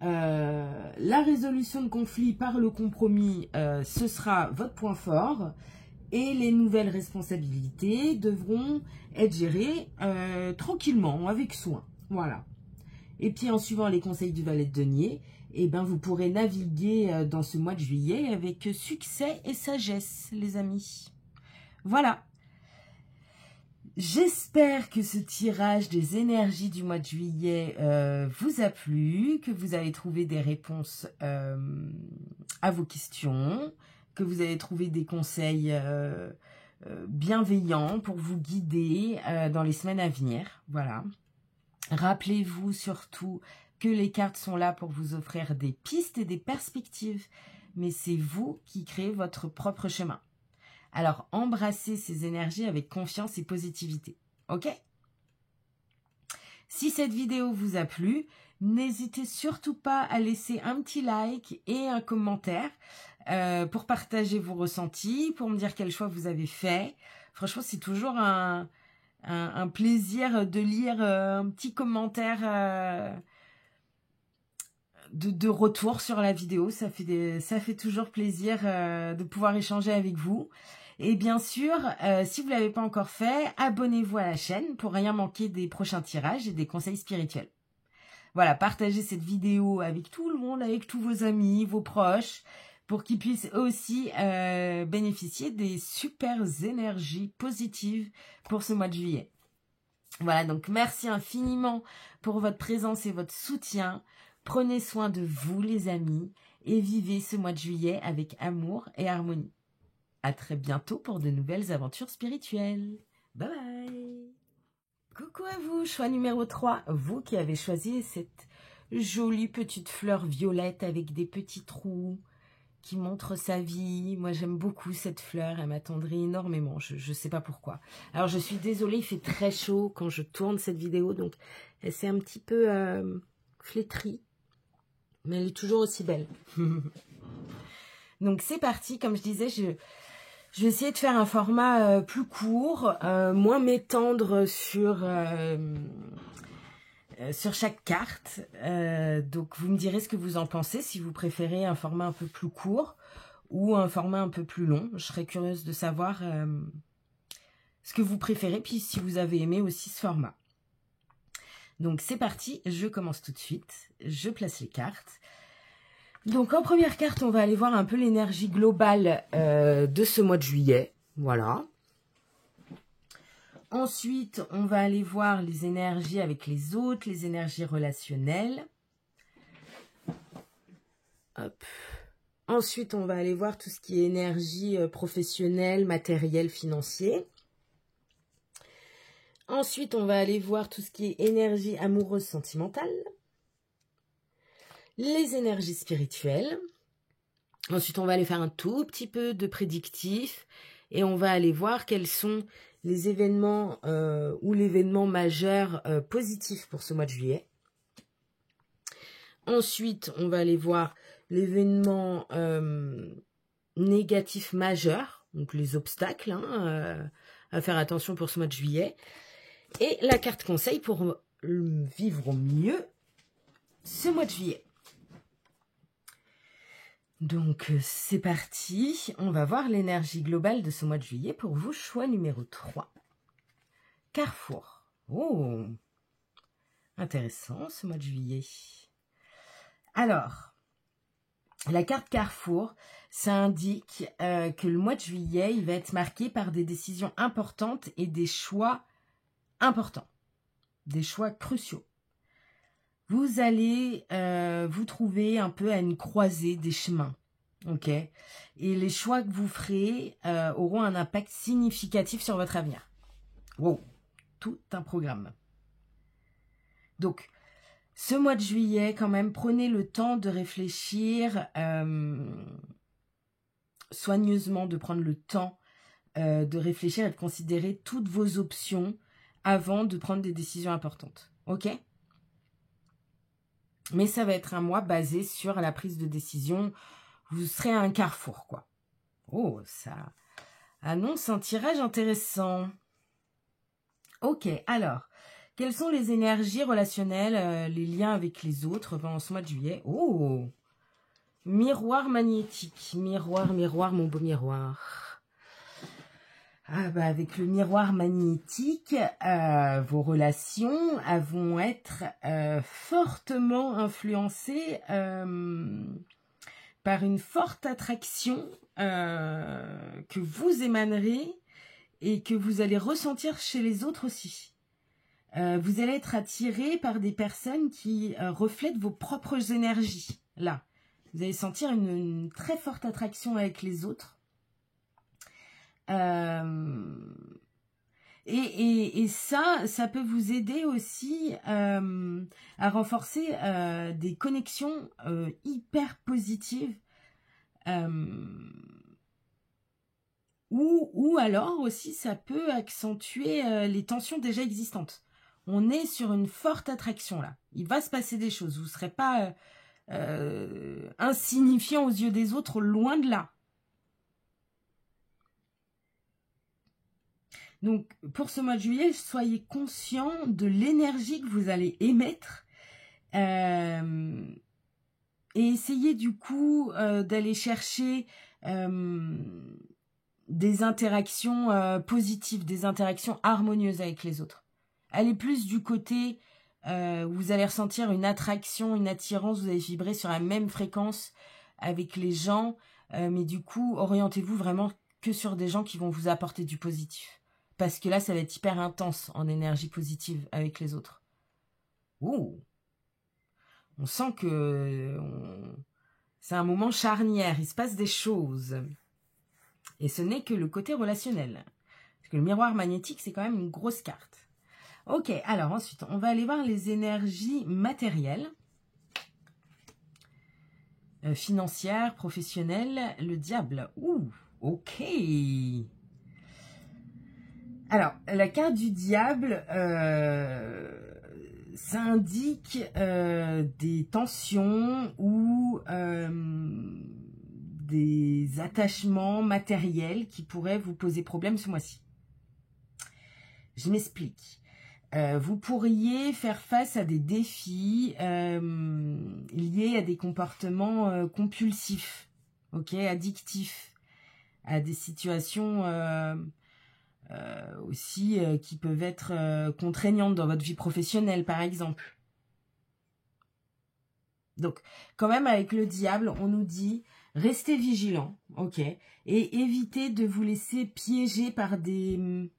La résolution de conflits par le compromis, ce sera votre point fort. Et les nouvelles responsabilités devront être gérées tranquillement, avec soin. Voilà. Et puis en suivant les conseils du valet de denier, eh ben, vous pourrez naviguer dans ce mois de juillet avec succès et sagesse, les amis. Voilà. J'espère que ce tirage des énergies du mois de juillet vous a plu, que vous avez trouvé des réponses à vos questions, que vous avez trouvé des conseils bienveillants pour vous guider dans les semaines à venir. Voilà. Rappelez-vous surtout que les cartes sont là pour vous offrir des pistes et des perspectives, mais c'est vous qui créez votre propre chemin. Alors, embrassez ces énergies avec confiance et positivité. Ok ? Si cette vidéo vous a plu, n'hésitez surtout pas à laisser un petit like et un commentaire pour partager vos ressentis, pour me dire quel choix vous avez fait. Franchement, c'est toujours un plaisir de lire un petit commentaire de retour sur la vidéo. Ça fait toujours plaisir de pouvoir échanger avec vous. Et bien sûr, si vous ne l'avez pas encore fait, abonnez-vous à la chaîne pour rien manquer des prochains tirages et des conseils spirituels. Voilà, partagez cette vidéo avec tout le monde, avec tous vos amis, vos proches, pour qu'ils puissent aussi bénéficier des super énergies positives pour ce mois de juillet. Voilà, donc merci infiniment pour votre présence et votre soutien. Prenez soin de vous les amis et vivez ce mois de juillet avec amour et harmonie. À très bientôt pour de nouvelles aventures spirituelles. Bye bye. Coucou à vous, choix numéro 3, vous qui avez choisi cette jolie petite fleur violette avec des petits trous qui montre sa vie. Moi j'aime beaucoup cette fleur, elle m'attendrit énormément, je ne sais pas pourquoi. Alors je suis désolée, il fait très chaud quand je tourne cette vidéo, donc elle s'est un petit peu flétrie, mais elle est toujours aussi belle. Donc c'est parti, comme je disais, je vais essayer de faire un format plus court, moins m'étendre sur chaque carte. Donc vous me direz ce que vous en pensez, si vous préférez un format un peu plus court ou un format un peu plus long. Je serais curieuse de savoir ce que vous préférez, puis si vous avez aimé aussi ce format. Donc c'est parti, je commence tout de suite, je place les cartes. Donc en première carte, on va aller voir un peu l'énergie globale de ce mois de juillet. Voilà. Ensuite, on va aller voir les énergies avec les autres, les énergies relationnelles. Hop. Ensuite, on va aller voir tout ce qui est énergie professionnelle, matérielle, financier. Ensuite, on va aller voir tout ce qui est énergie amoureuse, sentimentale. Les énergies spirituelles. Ensuite, on va aller faire un tout petit peu de prédictif et on va aller voir quels sont les événements ou l'événement majeur positif pour ce mois de juillet. Ensuite, on va aller voir l'événement négatif majeur, donc les obstacles à faire attention pour ce mois de juillet. Et la carte conseil pour vivre au mieux ce mois de juillet. Donc, c'est parti. On va voir l'énergie globale de ce mois de juillet pour vous. Choix numéro 3. Carrefour. Oh, intéressant ce mois de juillet. Alors, la carte Carrefour, ça indique que le mois de juillet, il va être marqué par des décisions importantes et des choix importants. Des choix cruciaux. Vous allez vous trouver un peu à une croisée des chemins, ok? Et les choix que vous ferez auront un impact significatif sur votre avenir. Wow, tout un programme. Donc, ce mois de juillet, quand même, prenez le temps de réfléchir soigneusement, de prendre le temps de réfléchir et de considérer toutes vos options avant de prendre des décisions importantes, ok? Mais ça va être un mois basé sur la prise de décision. Vous serez à un carrefour, quoi. Oh, ça annonce un tirage intéressant. Ok, alors, quelles sont les énergies relationnelles, les liens avec les autres pendant ce mois de juillet? Oh, miroir magnétique. Miroir, miroir, mon beau miroir. Ah bah avec le miroir magnétique, vos relations vont être fortement influencées par une forte attraction que vous émanerez et que vous allez ressentir chez les autres aussi. Vous allez être attiré par des personnes qui reflètent vos propres énergies. Là, vous allez sentir une très forte attraction avec les autres. Et ça peut vous aider aussi à renforcer des connexions hyper positives ou alors aussi ça peut accentuer les tensions déjà existantes. On est sur une forte attraction là. Il va se passer des choses. Vous ne serez pas insignifiant aux yeux des autres, loin de là. Donc, pour ce mois de juillet, soyez conscient de l'énergie que vous allez émettre et essayez du coup d'aller chercher des interactions positives, des interactions harmonieuses avec les autres. Elle est plus du côté, vous allez ressentir une attraction, une attirance, vous allez vibrer sur la même fréquence avec les gens, mais du coup, orientez-vous vraiment que sur des gens qui vont vous apporter du positif. Parce que là, ça va être hyper intense en énergie positive avec les autres. Ouh, on sent que c'est un moment charnière, il se passe des choses. Et ce n'est que le côté relationnel. Parce que le miroir magnétique, c'est quand même une grosse carte. Ok, alors ensuite, on va aller voir les énergies matérielles. Financières, professionnelles, le diable. Ouh, ok. Alors, la carte du diable, ça indique des tensions ou des attachements matériels qui pourraient vous poser problème ce mois-ci. Je m'explique. Vous pourriez faire face à des défis liés à des comportements compulsifs, ok, addictifs, à des situations aussi qui peuvent être contraignantes dans votre vie professionnelle, par exemple. Donc, quand même, avec le diable, on nous dit, restez vigilants, ok, et évitez de vous laisser piéger par des,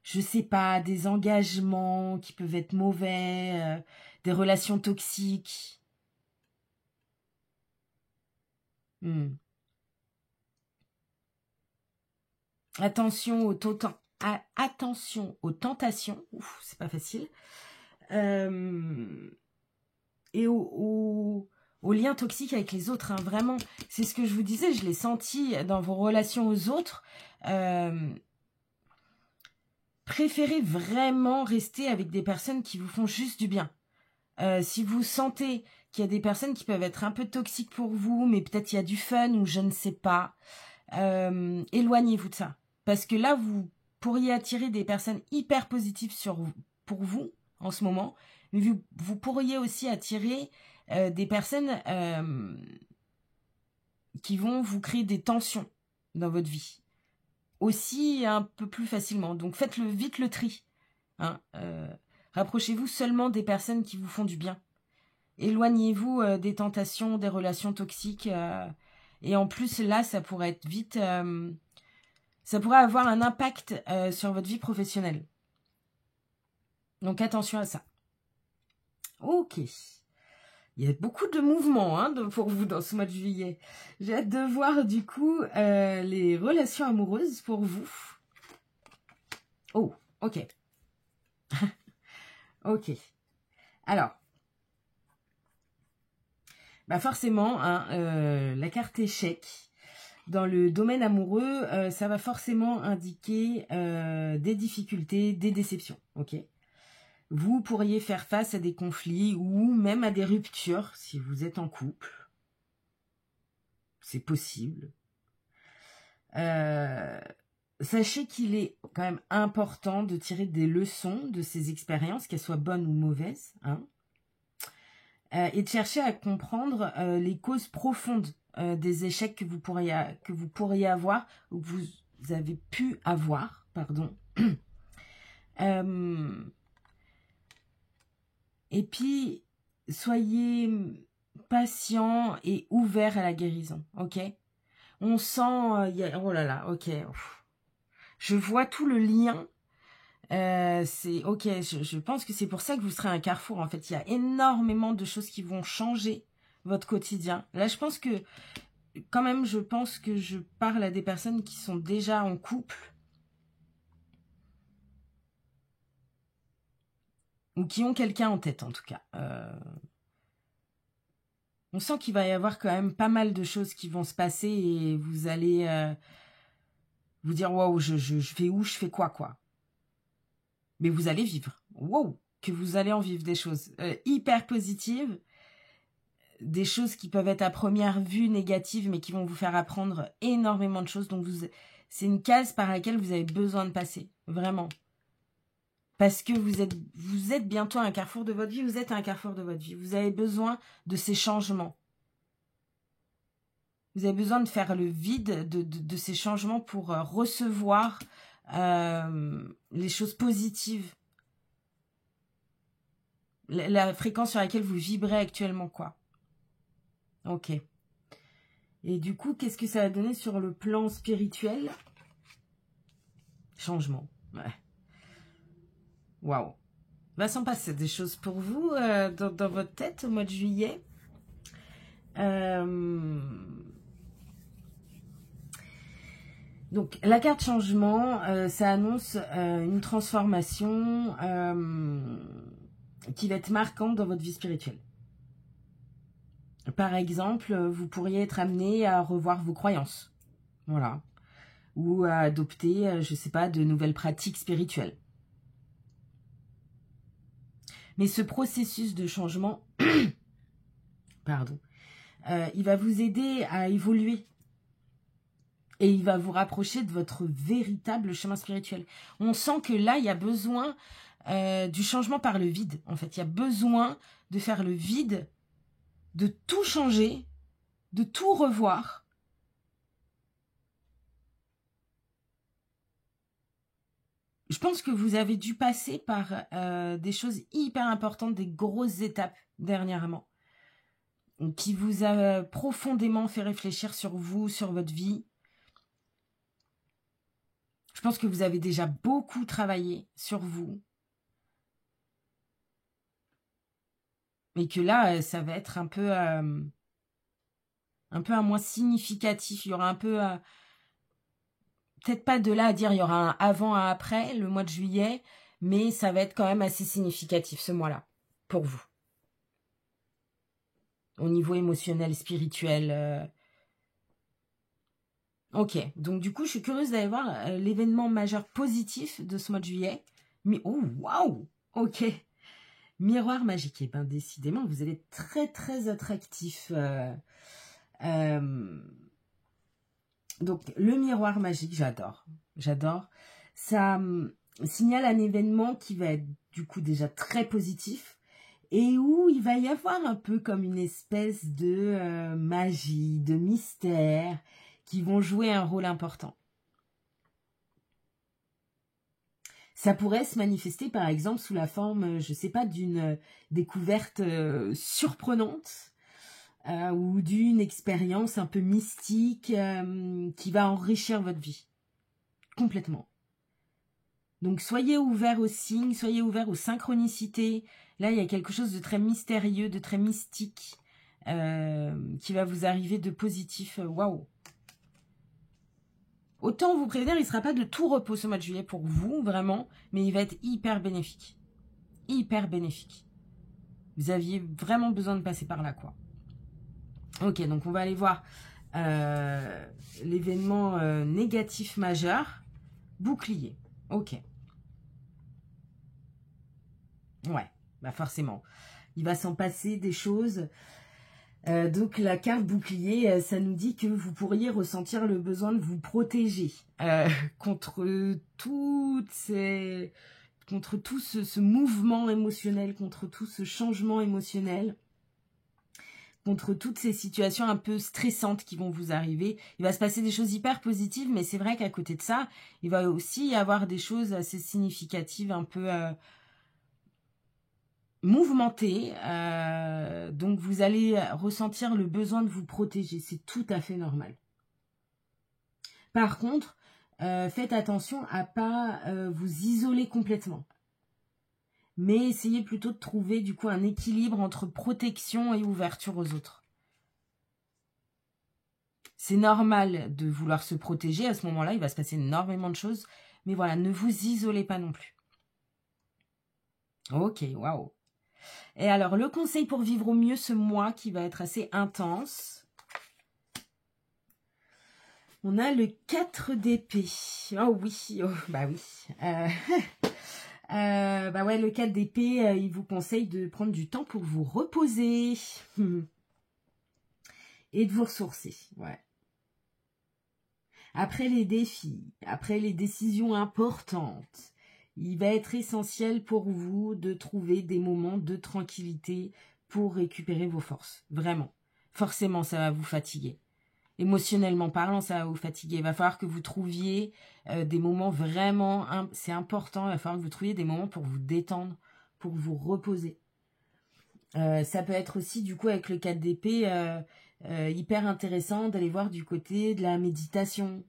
je sais pas, des engagements qui peuvent être mauvais, des relations toxiques. Attention attention aux tentations, ouf, c'est pas facile, et aux liens toxiques avec les autres, hein, vraiment, c'est ce que je vous disais, je l'ai senti dans vos relations aux autres. Préférez vraiment rester avec des personnes qui vous font juste du bien. Si vous sentez qu'il y a des personnes qui peuvent être un peu toxiques pour vous, mais peut-être il y a du fun ou je ne sais pas, éloignez-vous de ça. Parce que là, vous pourriez attirer des personnes hyper positives pour vous en ce moment, mais vous pourriez aussi attirer des personnes qui vont vous créer des tensions dans votre vie. Aussi un peu plus facilement. Donc faites vite le tri. Hein, rapprochez-vous seulement des personnes qui vous font du bien. Éloignez-vous des tentations, des relations toxiques. Et en plus, là, ça pourrait être vite... ça pourrait avoir un impact sur votre vie professionnelle. Donc attention à ça. Ok. Il y a beaucoup de mouvements pour vous dans ce mois de juillet. J'ai hâte de voir du coup les relations amoureuses pour vous. Oh, ok. Ok. Alors, bah forcément, la carte échec, dans le domaine amoureux, ça va forcément indiquer des difficultés, des déceptions. Ok. Vous pourriez faire face à des conflits ou même à des ruptures si vous êtes en couple. C'est possible. Sachez qu'il est quand même important de tirer des leçons de ces expériences, qu'elles soient bonnes ou mauvaises, et de chercher à comprendre les causes profondes des échecs que vous pourriez avoir ou que vous avez pu avoir, pardon. Et puis, soyez patient et ouvert à la guérison, ok? On sent, oh là là, ok. Je vois tout le lien. C'est ok, je pense que c'est pour ça que vous serez à un carrefour. En fait, il y a énormément de choses qui vont changer votre quotidien. Là, je pense que, quand même, je parle à des personnes qui sont déjà en couple. Ou qui ont quelqu'un en tête, en tout cas. On sent qu'il va y avoir quand même pas mal de choses qui vont se passer et vous allez vous dire, waouh, je fais où, je fais quoi. Mais vous allez vivre. Wow, que vous allez en vivre des choses hyper positives, des choses qui peuvent être à première vue négatives, mais qui vont vous faire apprendre énormément de choses. Donc, c'est une case par laquelle vous avez besoin de passer, vraiment. Parce que vous êtes bientôt à un carrefour de votre vie, vous êtes à un carrefour de votre vie. Vous avez besoin de ces changements. Vous avez besoin de faire le vide de ces changements pour recevoir les choses positives. La fréquence sur laquelle vous vibrez actuellement, quoi. Ok. Et du coup, qu'est-ce que ça va donner sur le plan spirituel? Changement. Ouais. Waouh. Va s'en passer des choses pour vous dans votre tête au mois de juillet. Donc, la carte changement, ça annonce une transformation qui va être marquante dans votre vie spirituelle. Par exemple, vous pourriez être amené à revoir vos croyances. Voilà. Ou à adopter, je ne sais pas, de nouvelles pratiques spirituelles. Mais ce processus de changement, pardon, il va vous aider à évoluer. Et il va vous rapprocher de votre véritable chemin spirituel. On sent que là, il y a besoin du changement par le vide. En fait, il y a besoin de faire le vide, de tout changer, de tout revoir. Je pense que vous avez dû passer par des choses hyper importantes, des grosses étapes dernièrement, qui vous a profondément fait réfléchir sur vous, sur votre vie. Je pense que vous avez déjà beaucoup travaillé sur vous. Mais que là, ça va être un peu à moins significatif. Il y aura un peu... peut-être pas de là à dire il y aura un avant, un après, le mois de juillet, mais ça va être quand même assez significatif ce mois-là, pour vous. Au niveau émotionnel, spirituel. Ok, donc du coup, je suis curieuse d'aller voir l'événement majeur positif de ce mois de juillet. Mais oh, waouh. Ok. Miroir magique. Eh bien, décidément, vous allez être très, très attractif. Donc, le miroir magique, j'adore. J'adore. Ça signale un événement qui va être, du coup, déjà très positif. Et où il va y avoir un peu comme une espèce de magie, de mystère, qui vont jouer un rôle important. Ça pourrait se manifester, par exemple, sous la forme, je ne sais pas, d'une découverte surprenante ou d'une expérience un peu mystique qui va enrichir votre vie. Complètement. Donc, soyez ouverts aux signes, soyez ouverts aux synchronicités. Là, il y a quelque chose de très mystérieux, de très mystique qui va vous arriver de positif. Waouh! Autant vous prévenir, il ne sera pas de tout repos ce mois de juillet pour vous, vraiment, mais il va être hyper bénéfique. Hyper bénéfique. Vous aviez vraiment besoin de passer par là, quoi. Ok, donc on va aller voir l'événement négatif majeur. Bouclier. Ok. Ouais, bah forcément. Il va s'en passer des choses. Donc la carte bouclier, ça nous dit que vous pourriez ressentir le besoin de vous protéger contre tout ce mouvement émotionnel, contre tout ce changement émotionnel, contre toutes ces situations un peu stressantes qui vont vous arriver. Il va se passer des choses hyper positives, mais c'est vrai qu'à côté de ça, il va aussi y avoir des choses assez significatives, un peu mouvementé, donc vous allez ressentir le besoin de vous protéger, c'est tout à fait normal. Par contre, faites attention à pas vous isoler complètement, mais essayez plutôt de trouver du coup un équilibre entre protection et ouverture aux autres. C'est normal de vouloir se protéger, à ce moment-là, il va se passer énormément de choses, mais voilà, ne vous isolez pas non plus. Ok, waouh. Et alors, le conseil pour vivre au mieux ce mois qui va être assez intense. On a le 4 d'épée. Oh oui, oh, bah oui. Bah ouais, le 4 d'épée, il vous conseille de prendre du temps pour vous reposer. Et de vous ressourcer, ouais. Après les défis, après les décisions importantes, il va être essentiel pour vous de trouver des moments de tranquillité pour récupérer vos forces. Vraiment. Forcément, ça va vous fatiguer. Émotionnellement parlant, ça va vous fatiguer. Il va falloir que vous trouviez des moments vraiment... c'est important, il va falloir que vous trouviez des moments pour vous détendre, pour vous reposer. Ça peut être aussi, du coup, avec le 4 d'épée, hyper intéressant d'aller voir du côté de la méditation.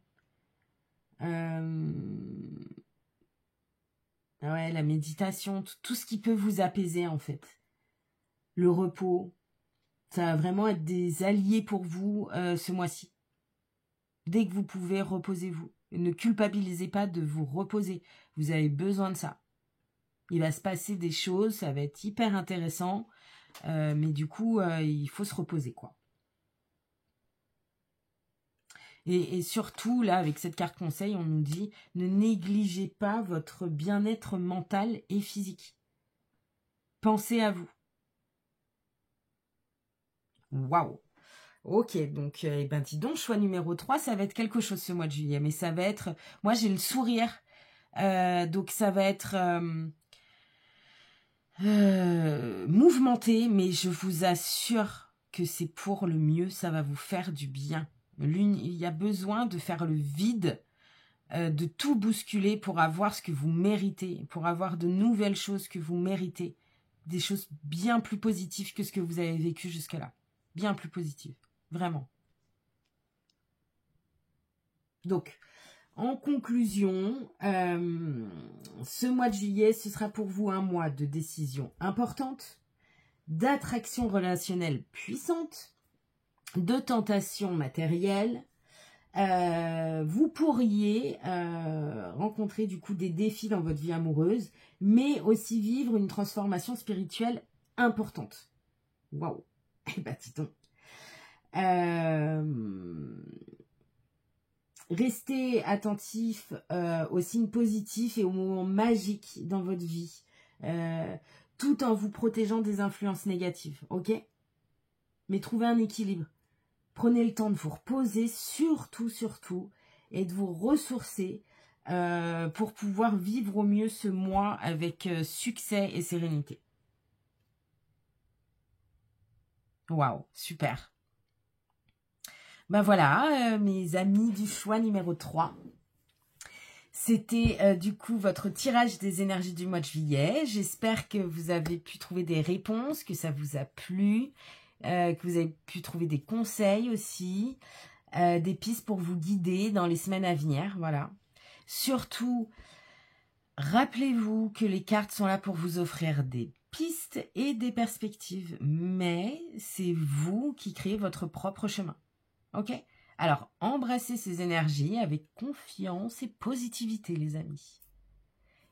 Ouais, la méditation, tout ce qui peut vous apaiser, en fait. Le repos, ça va vraiment être des alliés pour vous ce mois-ci. Dès que vous pouvez, reposez-vous. Ne culpabilisez pas de vous reposer. Vous avez besoin de ça. Il va se passer des choses, ça va être hyper intéressant. Mais du coup, il faut se reposer, quoi. Et surtout, là, avec cette carte conseil, on nous dit, ne négligez pas votre bien-être mental et physique. Pensez à vous. Waouh! Ok, donc, eh ben, dis donc, choix numéro 3, ça va être quelque chose ce mois de juillet. Mais ça va être... Moi, j'ai le sourire. Donc, ça va être... mouvementé, mais je vous assure que c'est pour le mieux, ça va vous faire du bien. Il y a besoin de faire le vide, de tout bousculer pour avoir ce que vous méritez, pour avoir de nouvelles choses que vous méritez, des choses bien plus positives que ce que vous avez vécu jusque-là. Bien plus positives, vraiment. Donc, en conclusion, ce mois de juillet, ce sera pour vous un mois de décision importante, d'attraction relationnelle puissante, de tentation matérielle. Vous pourriez rencontrer du coup des défis dans votre vie amoureuse, mais aussi vivre une transformation spirituelle importante. Waouh! Eh ben, dis donc. Restez attentif aux signes positifs et aux moments magiques dans votre vie, tout en vous protégeant des influences négatives, ok? Mais trouvez un équilibre. Prenez le temps de vous reposer, surtout, et de vous ressourcer pour pouvoir vivre au mieux ce mois avec succès et sérénité. Waouh, super. Ben voilà, mes amis du choix numéro 3. C'était du coup votre tirage des énergies du mois de juillet. J'espère que vous avez pu trouver des réponses, que ça vous a plu, que vous avez pu trouver des conseils aussi, des pistes pour vous guider dans les semaines à venir. Voilà. Surtout, rappelez-vous que les cartes sont là pour vous offrir des pistes et des perspectives, mais c'est vous qui créez votre propre chemin. Ok ? Alors, embrassez ces énergies avec confiance et positivité, les amis.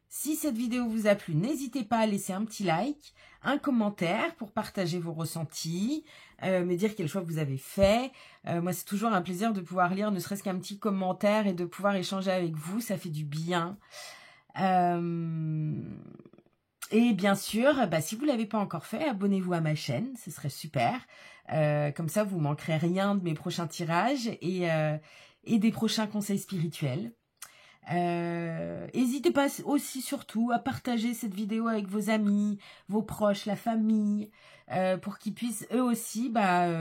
Si cette vidéo vous a plu, n'hésitez pas à laisser un petit like, un commentaire pour partager vos ressentis, me dire quel choix vous avez fait. Moi, c'est toujours un plaisir de pouvoir lire ne serait-ce qu'un petit commentaire et de pouvoir échanger avec vous, ça fait du bien. Et bien sûr, si vous ne l'avez pas encore fait, abonnez-vous à ma chaîne, ce serait super. Comme ça, vous ne manquerez rien de mes prochains tirages et des prochains conseils spirituels. N'hésitez pas aussi surtout à partager cette vidéo avec vos amis, vos proches, la famille, pour qu'ils puissent eux aussi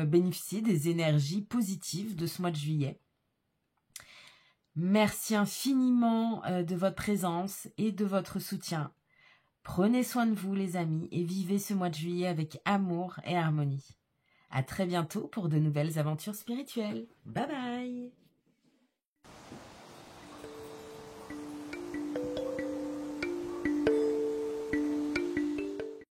bénéficier des énergies positives de ce mois de juillet. Merci infiniment de votre présence et de votre soutien. Prenez soin de vous les amis et vivez ce mois de juillet avec amour et harmonie. À très bientôt pour de nouvelles aventures spirituelles. Bye bye!